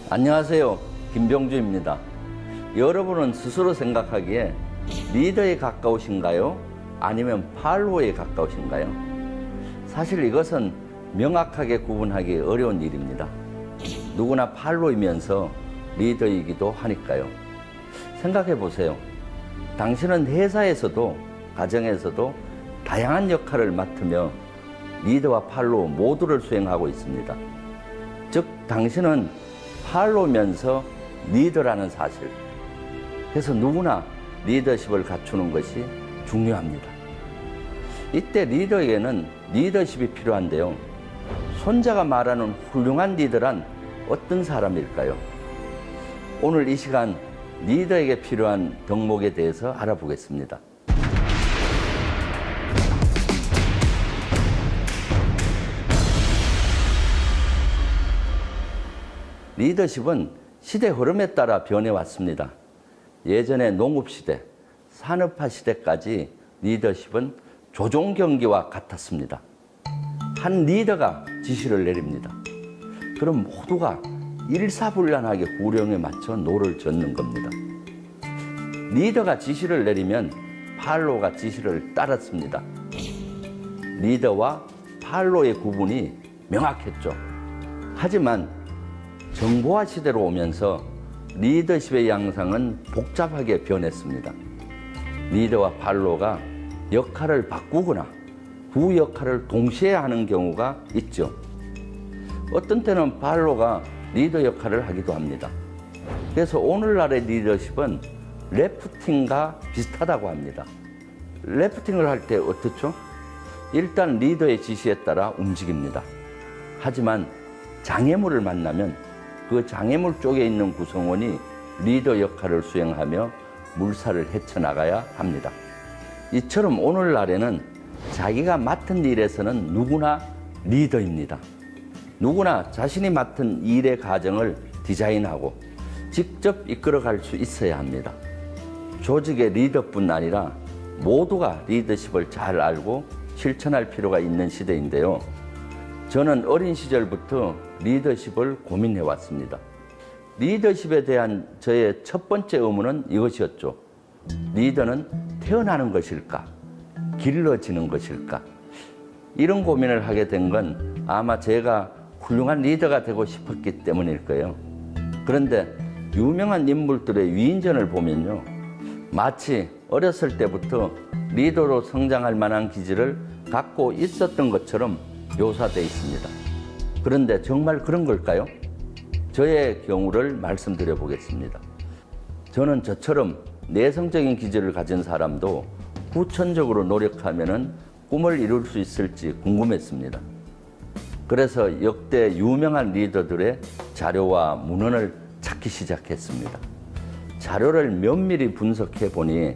안녕하세요. 김병주입니다. 여러분은 스스로 생각하기에 리더에 가까우신가요? 아니면 팔로워에 가까우신가요? 사실 이것은 명확하게 구분하기 어려운 일입니다. 누구나 팔로이면서 리더이기도 하니까요. 생각해 보세요. 당신은 회사에서도 가정에서도 다양한 역할을 맡으며 리더와 팔로우 모두를 수행하고 있습니다. 즉 당신은 팔로우면서 리더라는 사실. 그래서 누구나 리더십을 갖추는 것이 중요합니다. 이때 리더에게는 리더십이 필요한데요. 손자가 말하는 훌륭한 리더란 어떤 사람일까요? 오늘 이 시간 리더에게 필요한 덕목에 대해서 알아보겠습니다. 리더십은 시대 흐름에 따라 변해왔습니다. 예전에 농업시대, 산업화 시대까지 리더십은 조종 경기와 같았습니다. 한 리더가 지시를 내립니다. 그럼 모두가 일사불란하게 구령에 맞춰 노를 젓는 겁니다. 리더가 지시를 내리면 팔로우가 지시를 따랐습니다. 리더와 팔로우의 구분이 명확했죠. 하지만 정보화 시대로 오면서 리더십의 양상은 복잡하게 변했습니다. 리더와 팔로우가 역할을 바꾸거나 두 역할을 동시에 하는 경우가 있죠. 어떤 때는 팔로우가 리더 역할을 하기도 합니다. 그래서 오늘날의 리더십은 래프팅과 비슷하다고 합니다. 래프팅을 할 때 어떻죠? 일단 리더의 지시에 따라 움직입니다. 하지만 장애물을 만나면 그 장애물 쪽에 있는 구성원이 리더 역할을 수행하며 물살을 헤쳐나가야 합니다. 이처럼 오늘날에는 자기가 맡은 일에서는 누구나 리더입니다. 누구나 자신이 맡은 일의 과정을 디자인하고 직접 이끌어갈 수 있어야 합니다. 조직의 리더뿐 아니라 모두가 리더십을 잘 알고 실천할 필요가 있는 시대인데요. 저는 어린 시절부터 리더십을 고민해 왔습니다. 리더십에 대한 저의 첫 번째 의문은 이것이었죠. 리더는 태어나는 것일까? 길러지는 것일까? 이런 고민을 하게 된 건 아마 제가 훌륭한 리더가 되고 싶었기 때문일 거예요. 그런데 유명한 인물들의 위인전을 보면요. 마치 어렸을 때부터 리더로 성장할 만한 기질을 갖고 있었던 것처럼 묘사되어 있습니다. 그런데 정말 그런 걸까요? 저의 경우를 말씀드려 보겠습니다. 저는 저처럼 내성적인 기질을 가진 사람도 후천적으로 노력하면 꿈을 이룰 수 있을지 궁금했습니다. 그래서 역대 유명한 리더들의 자료와 문헌을 찾기 시작했습니다. 자료를 면밀히 분석해 보니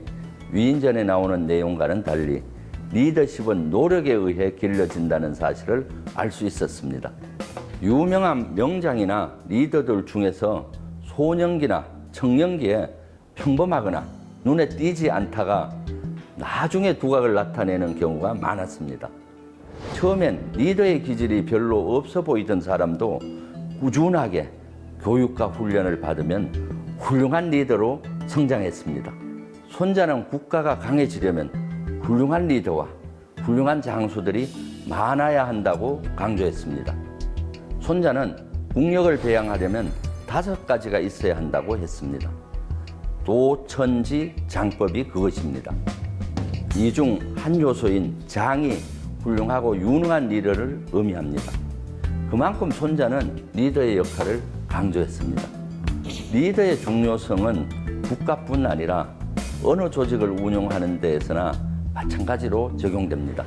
위인전에 나오는 내용과는 달리 리더십은 노력에 의해 길러진다는 사실을 알 수 있었습니다. 유명한 명장이나 리더들 중에서 소년기나 청년기에 평범하거나 눈에 띄지 않다가 나중에 두각을 나타내는 경우가 많았습니다. 처음엔 리더의 기질이 별로 없어 보이던 사람도 꾸준하게 교육과 훈련을 받으면 훌륭한 리더로 성장했습니다. 손자는 국가가 강해지려면 훌륭한 리더와 훌륭한 장수들이 많아야 한다고 강조했습니다. 손자는 국력을 배양하려면 5가지가 있어야 한다고 했습니다. 도천지 장법이 그것입니다. 이 중 한 요소인 장이 훌륭하고 유능한 리더를 의미합니다. 그만큼 손자는 리더의 역할을 강조했습니다. 리더의 중요성은 국가뿐 아니라 어느 조직을 운영하는 데에서나 마찬가지로 적용됩니다.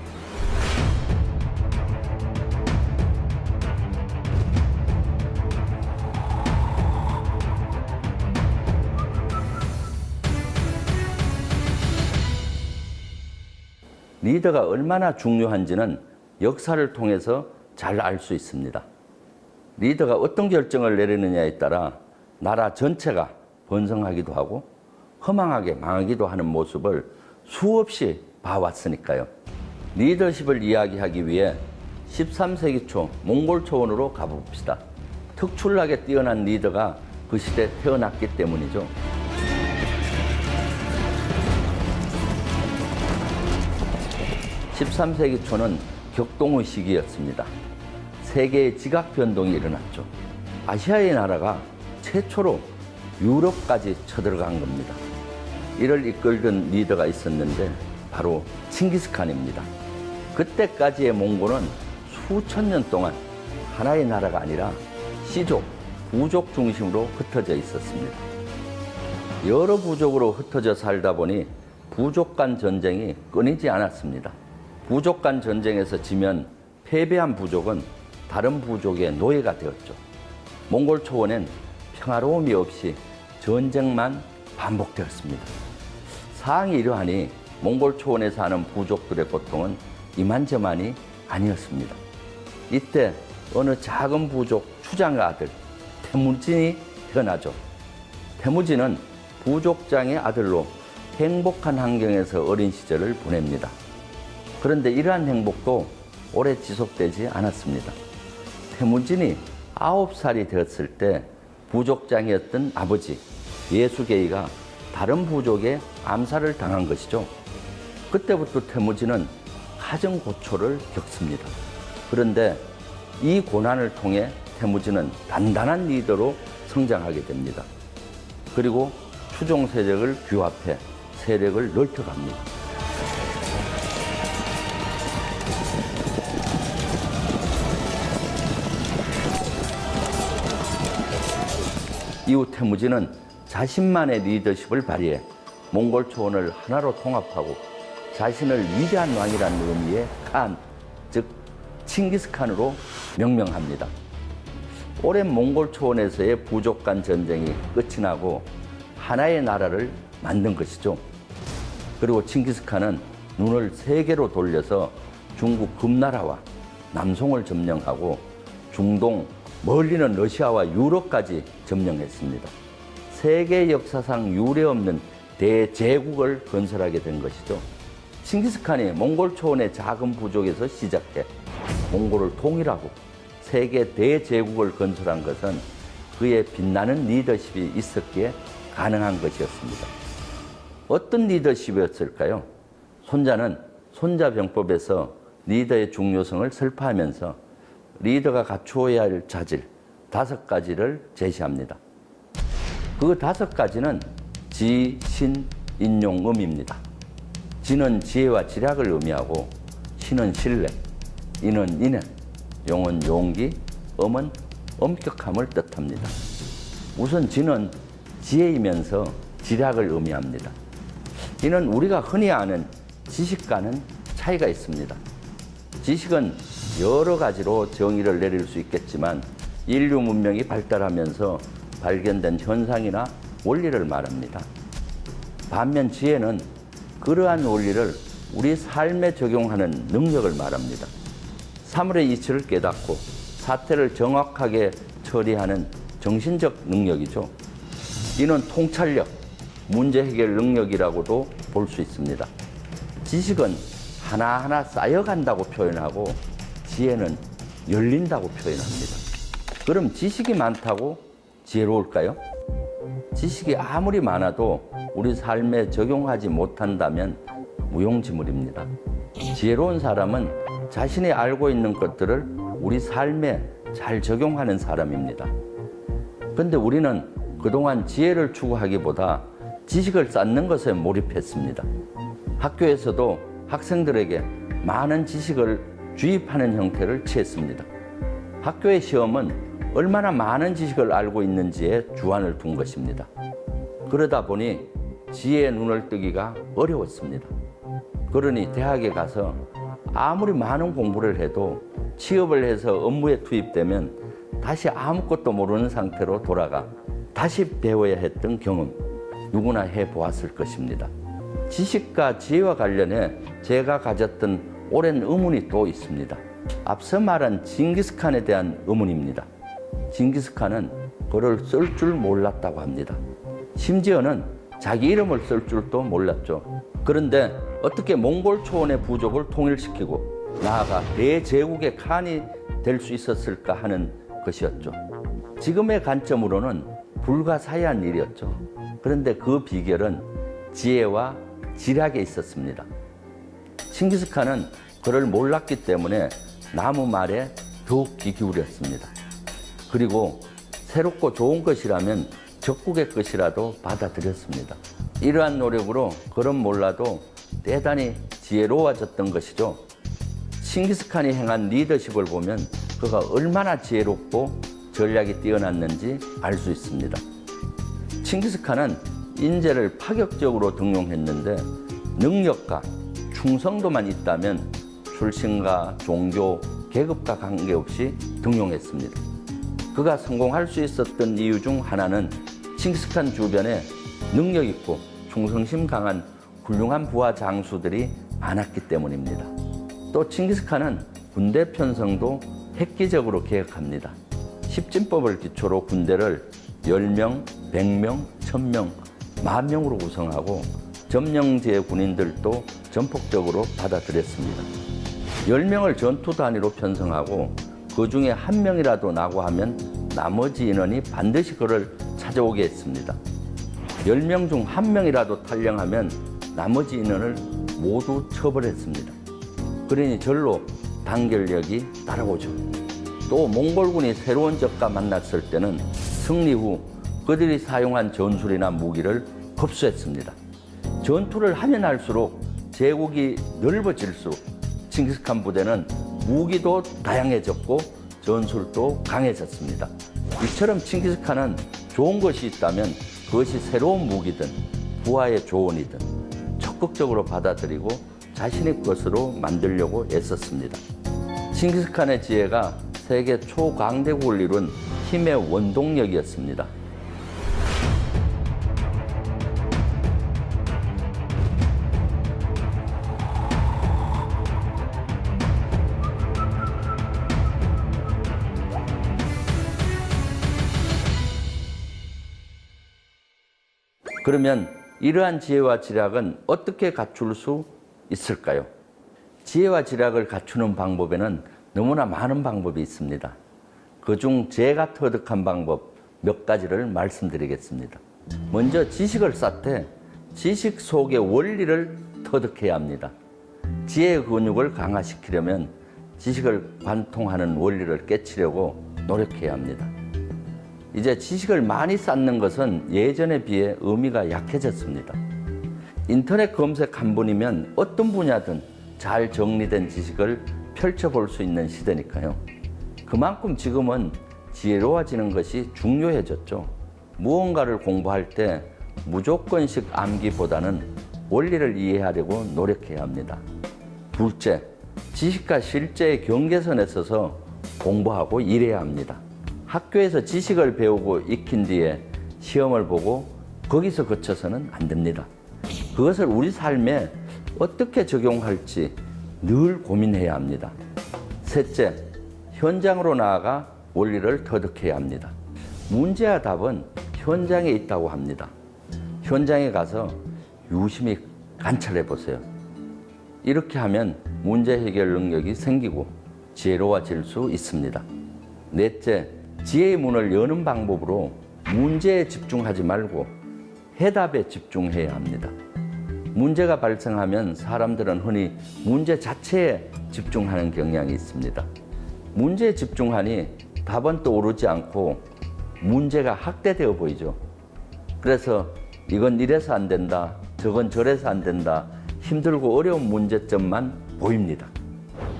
리더가 얼마나 중요한지는 역사를 통해서 잘 알 수 있습니다. 리더가 어떤 결정을 내리느냐에 따라 나라 전체가 번성하기도 하고 허망하게 망하기도 하는 모습을 수없이 봐왔으니까요. 리더십을 이야기하기 위해 13세기 초 몽골 초원으로 가봅시다. 특출나게 뛰어난 리더가 그 시대에 태어났기 때문이죠. 13세기 초는 격동의 시기였습니다. 세계의 지각 변동이 일어났죠. 아시아의 나라가 최초로 유럽까지 쳐들어간 겁니다. 이를 이끌던 리더가 있었는데 바로 칭기스칸입니다. 그때까지의 몽골은 수천 년 동안 하나의 나라가 아니라 씨족, 부족 중심으로 흩어져 있었습니다. 여러 부족으로 흩어져 살다 보니 부족 간 전쟁이 끊이지 않았습니다. 부족 간 전쟁에서 지면 패배한 부족은 다른 부족의 노예가 되었죠. 몽골 초원엔 평화로움이 없이 전쟁만 반복되었습니다. 사항이 이러하니 몽골 초원에 사는 부족들의 고통은 이만저만이 아니었습니다. 이때 어느 작은 부족 추장의 아들 태무진이 태어나죠. 태무진은 부족장의 아들로 행복한 환경에서 어린 시절을 보냅니다. 그런데 이러한 행복도 오래 지속되지 않았습니다. 태무진이 9살이 되었을 때 부족장이었던 아버지 예수게이가 다른 부족에 암살을 당한 것이죠. 그때부터 태무진은 가정 고초를 겪습니다. 그런데 이 고난을 통해 태무진은 단단한 리더로 성장하게 됩니다. 그리고 추종 세력을 규합해 세력을 넓혀갑니다. 이후 태무진은 자신만의 리더십을 발휘해 몽골 초원을 하나로 통합하고 자신을 위대한 왕이라는 의미의 칸, 즉 칭기스칸으로 명명합니다. 오랜 몽골 초원에서의 부족 간 전쟁이 끝이 나고 하나의 나라를 만든 것이죠. 그리고 칭기스칸은 눈을 세계로 돌려서 중국 금나라와 남송을 점령하고 중동, 멀리는 러시아와 유럽까지 점령했습니다. 세계 역사상 유례없는 대제국을 건설하게 된 것이죠. 칭기스칸이 몽골 초원의 작은 부족에서 시작해 몽골을 통일하고 세계 대제국을 건설한 것은 그의 빛나는 리더십이 있었기에 가능한 것이었습니다. 어떤 리더십이었을까요? 손자는 손자병법에서 리더의 중요성을 설파하면서 리더가 갖추어야 할 자질 5가지를 제시합니다. 그 5가지는 지, 신, 인용, 음입니다. 지는 지혜와 지략을 의미하고 신은 신뢰, 인은 인연, 용은 용기, 음은 엄격함을 뜻합니다. 우선 지는 지혜이면서 지략을 의미합니다. 이는 우리가 흔히 아는 지식과는 차이가 있습니다. 지식은 여러 가지로 정의를 내릴 수 있겠지만 인류 문명이 발달하면서 발견된 현상이나 원리를 말합니다. 반면 지혜는 그러한 원리를 우리 삶에 적용하는 능력을 말합니다. 사물의 이치를 깨닫고 사태를 정확하게 처리하는 정신적 능력이죠. 이는 통찰력, 문제 해결 능력이라고도 볼 수 있습니다. 지식은 하나하나 쌓여간다고 표현하고 지혜는 열린다고 표현합니다. 그럼 지식이 많다고 지혜로울까요? 지식이 아무리 많아도 우리 삶에 적용하지 못한다면 무용지물입니다. 지혜로운 사람은 자신이 알고 있는 것들을 우리 삶에 잘 적용하는 사람입니다. 그런데 우리는 그동안 지혜를 추구하기보다 지식을 쌓는 것에 몰입했습니다. 학교에서도 학생들에게 많은 지식을 주입하는 형태를 취했습니다. 학교의 시험은 얼마나 많은 지식을 알고 있는지에 주안을 둔 것입니다. 그러다 보니 지혜의 눈을 뜨기가 어려웠습니다. 그러니 대학에 가서 아무리 많은 공부를 해도 취업을 해서 업무에 투입되면 다시 아무것도 모르는 상태로 돌아가 다시 배워야 했던 경험 누구나 해보았을 것입니다. 지식과 지혜와 관련해 제가 가졌던 오랜 의문이 또 있습니다. 앞서 말한 징기스칸에 대한 의문입니다. 징기스칸은 글을 쓸 줄 몰랐다고 합니다. 심지어는 자기 이름을 쓸 줄도 몰랐죠. 그런데 어떻게 몽골 초원의 부족을 통일시키고 나아가 대제국의 칸이 될 수 있었을까 하는 것이었죠. 지금의 관점으로는 불가사의한 일이었죠. 그런데 그 비결은 지혜와 지략에 있었습니다. 칭기스칸은 그를 몰랐기 때문에 나무 말에 더욱 귀 기울였습니다. 그리고 새롭고 좋은 것이라면 적국의 것이라도 받아들였습니다. 이러한 노력으로 그는 몰라도 대단히 지혜로워졌던 것이죠. 칭기스칸이 행한 리더십을 보면 그가 얼마나 지혜롭고 전략이 뛰어났는지 알 수 있습니다. 칭기스칸은 인재를 파격적으로 등용했는데 능력과 충성도만 있다면 출신과 종교, 계급과 관계없이 등용했습니다. 그가 성공할 수 있었던 이유 중 하나는 칭기스칸 주변에 능력 있고 충성심 강한 훌륭한 부하 장수들이 많았기 때문입니다. 또 칭기스칸은 군대 편성도 획기적으로 계획합니다. 십진법을 기초로 군대를 10명, 100명, 1000명, 10,000명으로 구성하고 점령지의 군인들도 전폭적으로 받아들였습니다. 10명을 전투 단위로 편성하고 그 중에 한 명이라도 나고하면 나머지 인원이 반드시 그를 찾아오게 했습니다. 10명 중 한 명이라도 탈영하면 나머지 인원을 모두 처벌했습니다. 그러니 절로 단결력이 따라오죠. 또 몽골군이 새로운 적과 만났을 때는 승리 후 그들이 사용한 전술이나 무기를 흡수했습니다. 전투를 하면 할수록 제국이 넓어질수록 칭기스칸 부대는 무기도 다양해졌고 전술도 강해졌습니다. 이처럼 칭기스칸은 좋은 것이 있다면 그것이 새로운 무기든 부하의 조언이든 적극적으로 받아들이고 자신의 것으로 만들려고 애썼습니다. 칭기스칸의 지혜가 세계 초강대국을 이룬 힘의 원동력이었습니다. 그러면 이러한 지혜와 지략은 어떻게 갖출 수 있을까요? 지혜와 지략을 갖추는 방법에는 너무나 많은 방법이 있습니다. 그중 제가 터득한 방법 몇 가지를 말씀드리겠습니다. 먼저 지식을 쌓되 지식 속의 원리를 터득해야 합니다. 지혜의 근육을 강화시키려면 지식을 관통하는 원리를 깨치려고 노력해야 합니다. 이제 지식을 많이 쌓는 것은 예전에 비해 의미가 약해졌습니다. 인터넷 검색 한 번이면 어떤 분야든 잘 정리된 지식을 펼쳐볼 수 있는 시대니까요. 그만큼 지금은 지혜로워지는 것이 중요해졌죠. 무언가를 공부할 때 무조건식 암기보다는 원리를 이해하려고 노력해야 합니다. 둘째, 지식과 실제의 경계선에 서서 공부하고 일해야 합니다. 학교에서 지식을 배우고 익힌 뒤에 시험을 보고 거기서 그쳐서는 안 됩니다. 그것을 우리 삶에 어떻게 적용할지 늘 고민해야 합니다. 셋째, 현장으로 나아가 원리를 터득해야 합니다. 문제와 답은 현장에 있다고 합니다. 현장에 가서 유심히 관찰해 보세요. 이렇게 하면 문제 해결 능력이 생기고 지혜로워질 수 있습니다. 넷째, 지혜의 문을 여는 방법으로 문제에 집중하지 말고 해답에 집중해야 합니다. 문제가 발생하면 사람들은 흔히 문제 자체에 집중하는 경향이 있습니다. 문제에 집중하니 답은 떠오르지 않고 문제가 확대되어 보이죠. 그래서 이건 이래서 안 된다, 저건 저래서 안 된다, 힘들고 어려운 문제점만 보입니다.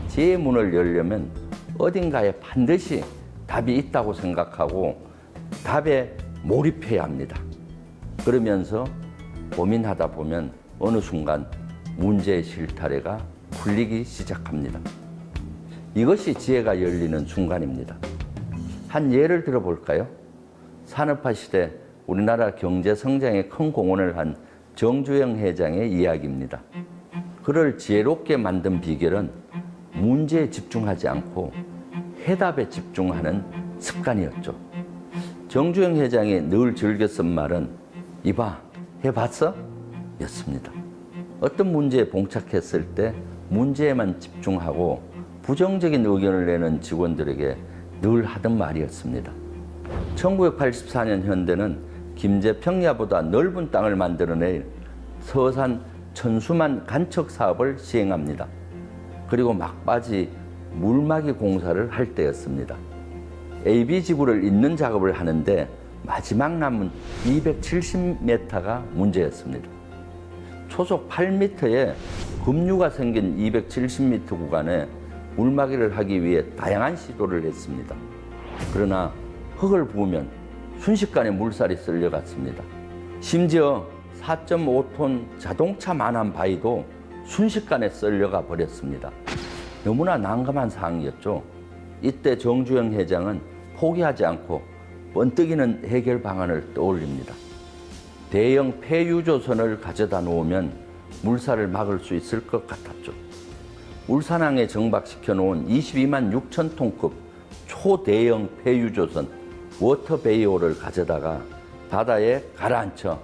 지혜의 문을 열려면 어딘가에 반드시 답이 있다고 생각하고 답에 몰입해야 합니다. 그러면서 고민하다 보면 어느 순간 문제의 실타래가 풀리기 시작합니다. 이것이 지혜가 열리는 순간입니다. 한 예를 들어볼까요? 산업화 시대 우리나라 경제 성장에 큰 공헌을 한 정주영 회장의 이야기입니다. 그를 지혜롭게 만든 비결은 문제에 집중하지 않고 해답에 집중하는 습관이었죠. 정주영 회장이 늘 즐겨 쓴 말은 이봐, 해봤어? 였습니다. 어떤 문제에 봉착했을 때 문제에만 집중하고 부정적인 의견을 내는 직원들에게 늘 하던 말이었습니다. 1984년 현대는 김제 평야보다 넓은 땅을 만들어낼 서산 천수만 간척 사업을 시행합니다. 그리고 막바지 물막이 공사를 할 때였습니다. AB지구를 잇는 작업을 하는데 마지막 남은 270m가 문제였습니다. 초속 8m의 급류가 생긴 270m 구간에 물막이를 하기 위해 다양한 시도를 했습니다. 그러나 흙을 부으면 순식간에 물살이 쓸려갔습니다. 심지어 4.5톤 자동차만한 바위도 순식간에 쓸려가 버렸습니다. 너무나 난감한 상황이었죠. 이때 정주영 회장은 포기하지 않고 번뜩이는 해결 방안을 떠올립니다. 대형 폐유조선을 가져다 놓으면 물살을 막을 수 있을 것 같았죠. 울산항에 정박시켜 놓은 22만 6천 톤급 초대형 폐유조선 워터베이오를 가져다가 바다에 가라앉혀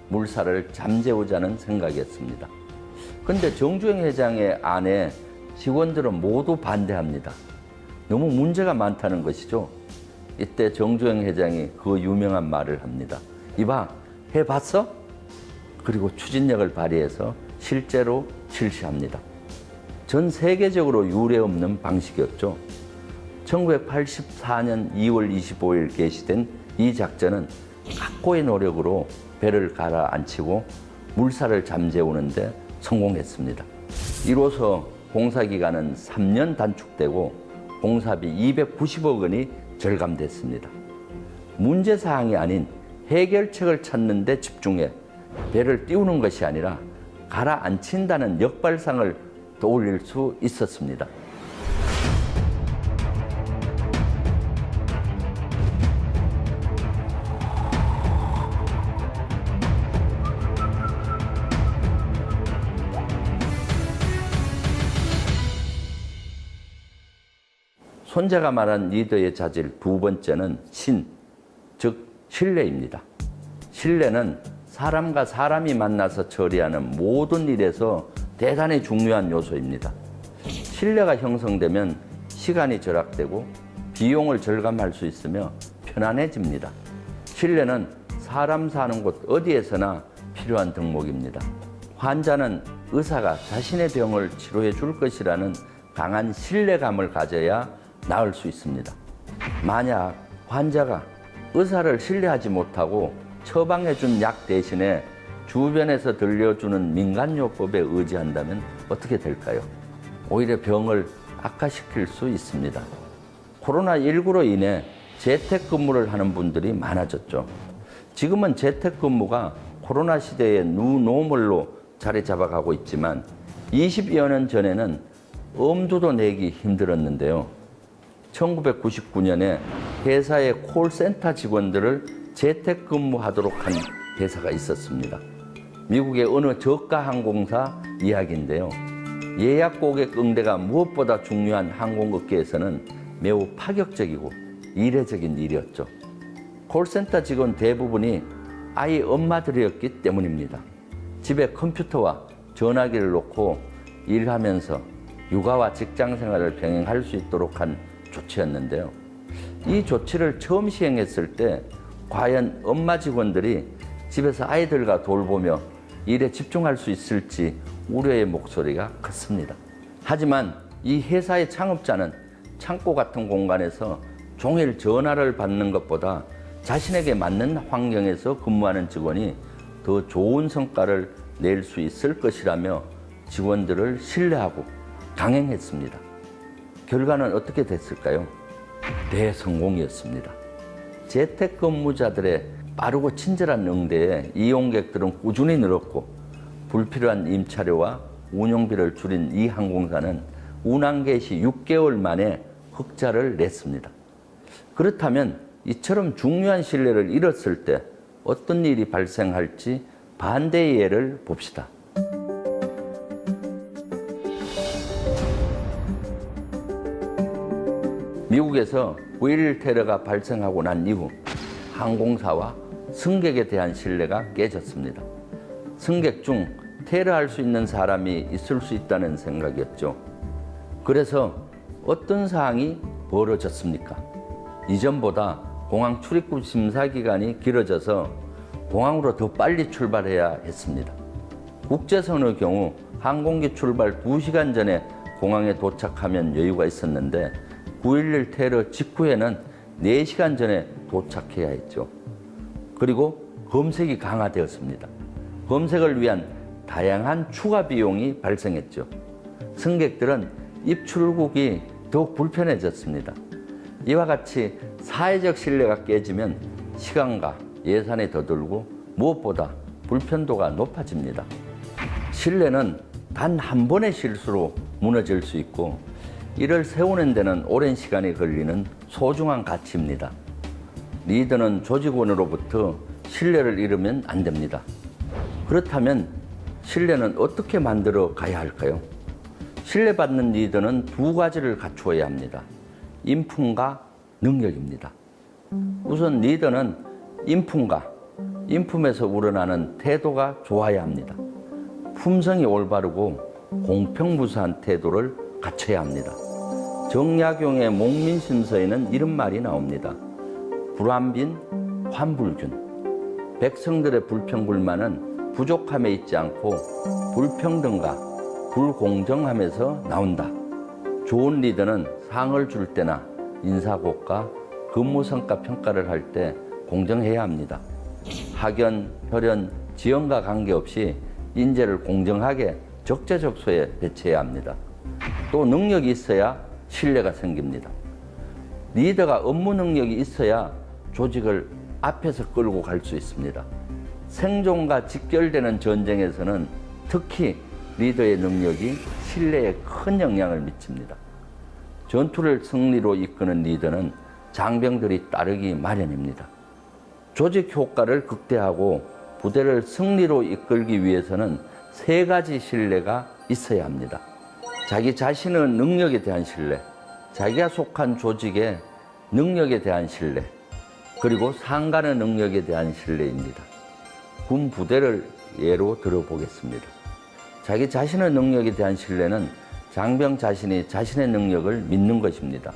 물살을 잠재우자는 생각이었습니다. 그런데 정주영 회장의 안에 직원들은 모두 반대합니다. 너무 문제가 많다는 것이죠. 이때 정주영 회장이 그 유명한 말을 합니다. 이봐, 해봤어? 그리고 추진력을 발휘해서 실제로 실시합니다. 전 세계적으로 유례없는 방식이었죠. 1984년 2월 25일 개시된 이 작전은 각고의 노력으로 배를 가라앉히고 물살을 잠재우는데 성공했습니다. 이로써 공사기간은 3년 단축되고 공사비 290억 원이 절감됐습니다. 문제사항이 아닌 해결책을 찾는 데 집중해 배를 띄우는 것이 아니라 가라앉힌다는 역발상을 떠올릴 수 있었습니다. 손자가 말한 리더의 자질 두 번째는 즉 신뢰입니다. 신뢰는 사람과 사람이 만나서 처리하는 모든 일에서 대단히 중요한 요소입니다. 신뢰가 형성되면 시간이 절약되고 비용을 절감할 수 있으며 편안해집니다. 신뢰는 사람 사는 곳 어디에서나 필요한 덕목입니다. 환자는 의사가 자신의 병을 치료해 줄 것이라는 강한 신뢰감을 가져야 나을 수 있습니다. 만약 환자가 의사를 신뢰하지 못하고 처방해준 약 대신에 주변에서 들려주는 민간요법에 의지한다면 어떻게 될까요? 오히려 병을 악화시킬 수 있습니다. 코로나19로 인해 재택근무를 하는 분들이 많아졌죠. 지금은 재택근무가 코로나 시대의 뉴노멀로 자리 잡아가고 있지만 20여 년 전에는 엄두도 내기 힘들었는데요. 1999년에 회사의 콜센터 직원들을 재택근무하도록 한 회사가 있었습니다. 미국의 어느 저가 항공사 이야기인데요. 예약 고객 응대가 무엇보다 중요한 항공업계에서는 매우 파격적이고 이례적인 일이었죠. 콜센터 직원 대부분이 아이 엄마들이었기 때문입니다. 집에 컴퓨터와 전화기를 놓고 일하면서 육아와 직장 생활을 병행할 수 있도록 한 조치였는데요. 이 조치를 처음 시행했을 때 과연 엄마 직원들이 집에서 아이들과 돌보며 일에 집중할 수 있을지 우려의 목소리가 컸습니다. 하지만 이 회사의 창업자는 창고 같은 공간에서 종일 전화를 받는 것보다 자신에게 맞는 환경에서 근무하는 직원이 더 좋은 성과를 낼 수 있을 것이라며 직원들을 신뢰하고 강행했습니다. 결과는 어떻게 됐을까요? 대성공이었습니다. 재택근무자들의 빠르고 친절한 응대에 이용객들은 꾸준히 늘었고 불필요한 임차료와 운영비를 줄인 이 항공사는 운항 개시 6개월 만에 흑자를 냈습니다. 그렇다면 이처럼 중요한 신뢰를 잃었을 때 어떤 일이 발생할지 반대의 예를 봅시다. 미국에서 9.11 테러가 발생하고 난 이후 항공사와 승객에 대한 신뢰가 깨졌습니다. 승객 중 테러할 수 있는 사람이 있을 수 있다는 생각이었죠. 그래서 어떤 사항이 벌어졌습니까? 이전보다 공항 출입국 심사 기간이 길어져서 공항으로 더 빨리 출발해야 했습니다. 국제선의 경우 항공기 출발 2시간 전에 공항에 도착하면 여유가 있었는데 9.11 테러 직후에는 4시간 전에 도착해야 했죠. 그리고 검색이 강화되었습니다. 검색을 위한 다양한 추가 비용이 발생했죠. 승객들은 입출국이 더욱 불편해졌습니다. 이와 같이 사회적 신뢰가 깨지면 시간과 예산이 더 들고 무엇보다 불편도가 높아집니다. 신뢰는 단 한 번의 실수로 무너질 수 있고 이를 세우는 데는 오랜 시간이 걸리는 소중한 가치입니다. 리더는 조직원으로부터 신뢰를 잃으면 안 됩니다. 그렇다면 신뢰는 어떻게 만들어 가야 할까요? 신뢰받는 리더는 2가지를 갖추어야 합니다. 인품과 능력입니다. 우선 리더는 인품에서 우러나는 태도가 좋아야 합니다. 품성이 올바르고 공평무사한 태도를 갖춰야 합니다. 정약용의 목민심서에는 이런 말이 나옵니다. 불환빈, 환불균. 백성들의 불평불만은 부족함에 있지 않고 불평등과 불공정함에서 나온다. 좋은 리더는 상을 줄 때나 인사고과 근무성과 평가를 할 때 공정해야 합니다. 학연, 혈연, 지연과 관계없이 인재를 공정하게 적재적소에 배치해야 합니다. 또 능력이 있어야 신뢰가 생깁니다. 리더가 업무 능력이 있어야 조직을 앞에서 끌고 갈 수 있습니다. 생존과 직결되는 전쟁에서는 특히 리더의 능력이 신뢰에 큰 영향을 미칩니다. 전투를 승리로 이끄는 리더는 장병들이 따르기 마련입니다. 조직 효과를 극대화하고 부대를 승리로 이끌기 위해서는 3가지 신뢰가 있어야 합니다. 자기 자신의 능력에 대한 신뢰, 자기가 속한 조직의 능력에 대한 신뢰, 그리고 상관의 능력에 대한 신뢰입니다. 군 부대를 예로 들어보겠습니다. 자기 자신의 능력에 대한 신뢰는 장병 자신이 자신의 능력을 믿는 것입니다.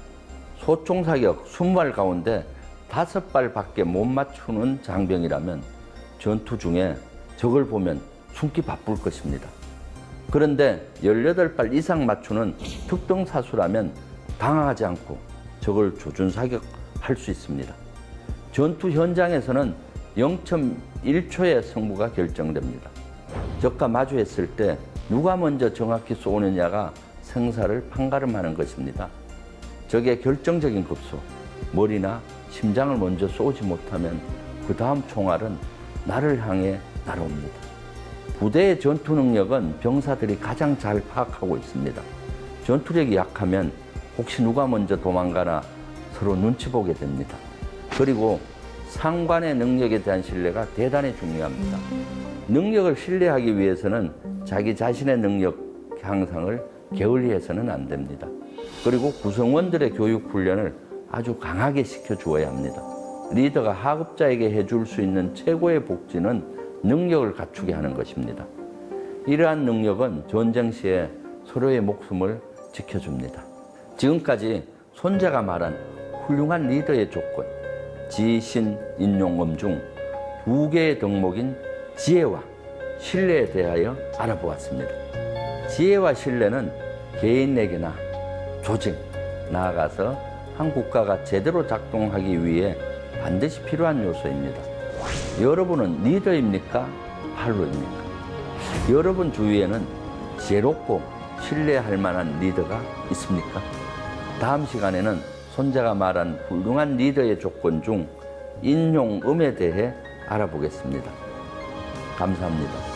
소총사격 20발 가운데 5발밖에 못 맞추는 장병이라면 전투 중에 적을 보면 숨기 바쁠 것입니다. 그런데 18발 이상 맞추는 특등사수라면 당황하지 않고 적을 조준사격할 수 있습니다. 전투 현장에서는 0.1초의 승부가 결정됩니다. 적과 마주했을 때 누가 먼저 정확히 쏘느냐가 생사를 판가름하는 것입니다. 적의 결정적인 급소, 머리나 심장을 먼저 쏘지 못하면 그 다음 총알은 나를 향해 날아옵니다. 부대의 전투 능력은 병사들이 가장 잘 파악하고 있습니다. 전투력이 약하면 혹시 누가 먼저 도망가나 서로 눈치 보게 됩니다. 그리고 상관의 능력에 대한 신뢰가 대단히 중요합니다. 능력을 신뢰하기 위해서는 자기 자신의 능력 향상을 게을리해서는 안 됩니다. 그리고 구성원들의 교육 훈련을 아주 강하게 시켜주어야 합니다. 리더가 하급자에게 해줄 수 있는 최고의 복지는 능력을 갖추게 하는 것입니다. 이러한 능력은 전쟁 시에 서로의 목숨을 지켜줍니다. 지금까지 손자가 말한 훌륭한 리더의 조건, 지, 신, 인용, 중 2개의 덕목인 지혜와 신뢰에 대하여 알아보았습니다. 지혜와 신뢰는 개인에게나 조직, 나아가서 한 국가가 제대로 작동하기 위해 반드시 필요한 요소입니다. 여러분은 리더입니까? 팔로입니까? 여러분 주위에는 지혜롭고 신뢰할 만한 리더가 있습니까? 다음 시간에는 손자가 말한 훌륭한 리더의 조건 중 인용음에 대해 알아보겠습니다. 감사합니다.